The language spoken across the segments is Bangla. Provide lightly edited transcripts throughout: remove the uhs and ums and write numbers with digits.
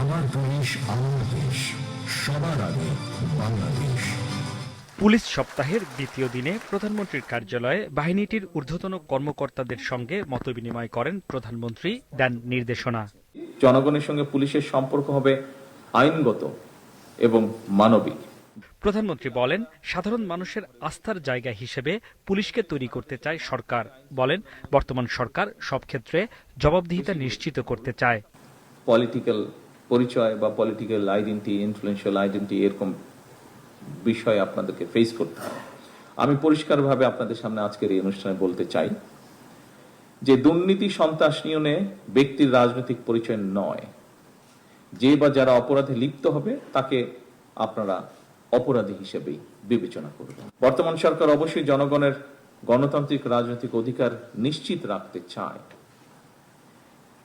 আমার পুলিশ, আমার দেশ, সবার আগে বাংলাদেশ। পুলিশ সপ্তাহের দ্বিতীয় দিনে প্রধানমন্ত্রীর কার্যালয়ে বাহিনীটির ঊর্ধ্বতন কর্মকর্তাদের সঙ্গে মতবিনিময় করেন প্রধানমন্ত্রী, দেন নির্দেশনা। জনগণের সঙ্গে পুলিশের সম্পর্ক হবে আইনগত এবং মানবিক। প্রধানমন্ত্রী বলেন, সাধারণ মানুষের আস্থার জায়গা হিসেবে পুলিশকে তৈরি করতে চায় সরকার। বলেন, বর্তমান সরকার সব ক্ষেত্রে জবাবদিহিতা নিশ্চিত করতে চায়। পলিটিক্যাল পরিচয় বা পলিটিক্যাল আইডেন্টি, ইনফ্লুয়েন্সিয়াল আইডেন্টি, এরকম বিষয় আপনাদেরকে ফেস করতে হবে। আমি পরিষ্কারভাবে আপনাদের সামনে আজকের এই অনুষ্ঠানে বলতে চাই যে দুর্নীতি, সন্ত্রাস নিয়নে ব্যক্তির রাজনৈতিক পরিচয় নয়। যে বা যারা অপরাধে লিপ্ত হবে তাকে আপনারা অপরাধী হিসেবেই বিবেচনা করবেন। বর্তমান সরকার অবশ্যই জনগণের গণতান্ত্রিক রাজনৈতিক অধিকার নিশ্চিত রাখতে চায়,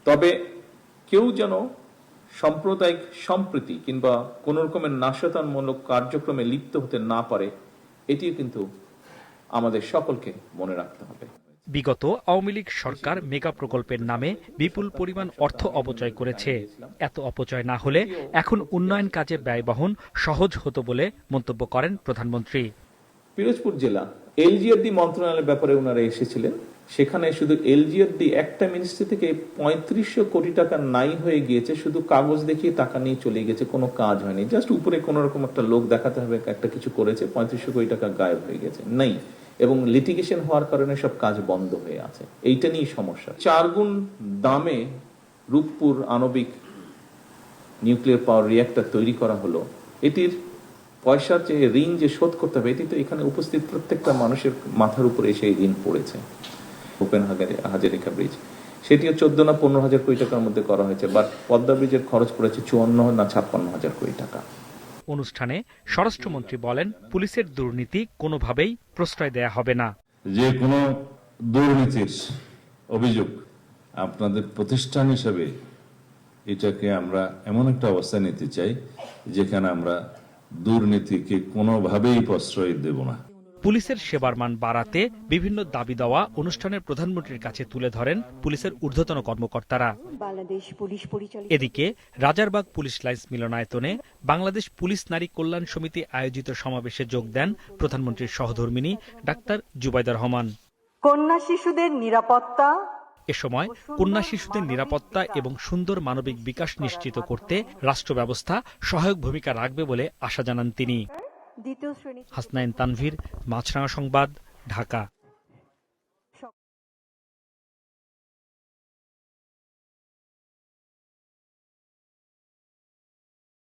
তবে কেউ যেন সাম্প্রদায়িক সম্প্রীতি কিংবা কোন রকমের নাশকতামূলক কার্যক্রমে লিপ্ত হতে না পারে, এটিও কিন্তু আমাদের সকলকে মনে রাখতে হবে। বিগত আওয়ামী লীগ সরকার মেগা প্রকল্পের নামে বিপুল পরিমাণ অর্থ অপচয় করেছে। এত অপচয় না হলে এখন উন্নয়ন কাজে ব্যয়বহন সহজ হতো বলে মন্তব্য করেন প্রধানমন্ত্রী। পিরোজপুর জেলা এলজিআরডি মন্ত্রণালয়ের ব্যাপারে ওনারা এসেছিলেন। সেখানে শুধু এলজিআরডি একটা মিনিস্ট্রি থেকে ৩৫০০ কোটি টাকা নাই হয়ে গিয়েছে, শুধু কাগজ দেখিয়ে টাকা নিয়ে চলে গেছে, কোনো কাজ হয়নি। জাস্ট উপরে কোন রকম একটা লোক দেখাতে হবে একটা কিছু করেছে, ৩৫০০ কোটি টাকা গায়েব হয়ে গেছে, নেই। এবং লিটিগেশন হওয়ার কারণে সব কাজ বন্ধ হয়ে আছে। এইটা নিয়ে সমস্যা। 4 গুণ দামে রূপপুর আণবিক নিউক্লিয়ার পাওয়ার রিঅ্যাক্টর তৈরি করা হলো। এটির পয়সার যে ঋণ যে শোধ করতে হবে, এটি তো এখানে উপস্থিত প্রত্যেকটা মানুষের মাথার উপরে এসে ঋণ পড়েছে। ওপেন হাজারিকা ব্রিজ, সেটিও 14 না 15 হাজার কোটি টাকার মধ্যে করা হয়েছে, বাট পদ্মা ব্রিজের খরচ পড়েছে 54 না 56 হাজার কোটি টাকা। অনুষ্ঠানে স্বরাষ্ট্রমন্ত্রী বলেন, পুলিশের দুর্নীতি কোনোভাবেই প্রশ্রয় দেয়া হবে না। যে কোনো দুর্নীতির অভিযোগ আপনাদের প্রতিষ্ঠান হিসেবে এটাকে আমরা এমন একটা অবস্থা নিতে চাই যেখানে আমরা দুর্নীতিকে কোনোভাবেই প্রশ্রয় দেব না। পুলিশের সেবার মান বাড়াতে বিভিন্ন দাবি দেওয়া অনুষ্ঠানের প্রধানমন্ত্রীর কাছে তুলে ধরেন পুলিশের ঊর্ধ্বতন কর্মকর্তারা। এদিকে রাজারবাগ পুলিশ লাইন্স মিলনায়তনে বাংলাদেশ পুলিশ নারী কল্যাণ সমিতি আয়োজিত সমাবেশে যোগ দেন প্রধানমন্ত্রীর সহধর্মিণী ডাক্তার জুবাইদা রহমান। কন্যা শিশুদের নিরাপত্তা, এ সময় কন্যা শিশুদের নিরাপত্তা এবং সুন্দর মানবিক বিকাশ নিশ্চিত করতে রাষ্ট্র ব্যবস্থা সহায়ক ভূমিকা রাখবে বলে আশা জানান তিনি। হাসনাইন তানভীর, মাছরাঙা সংবাদ, ঢাকা।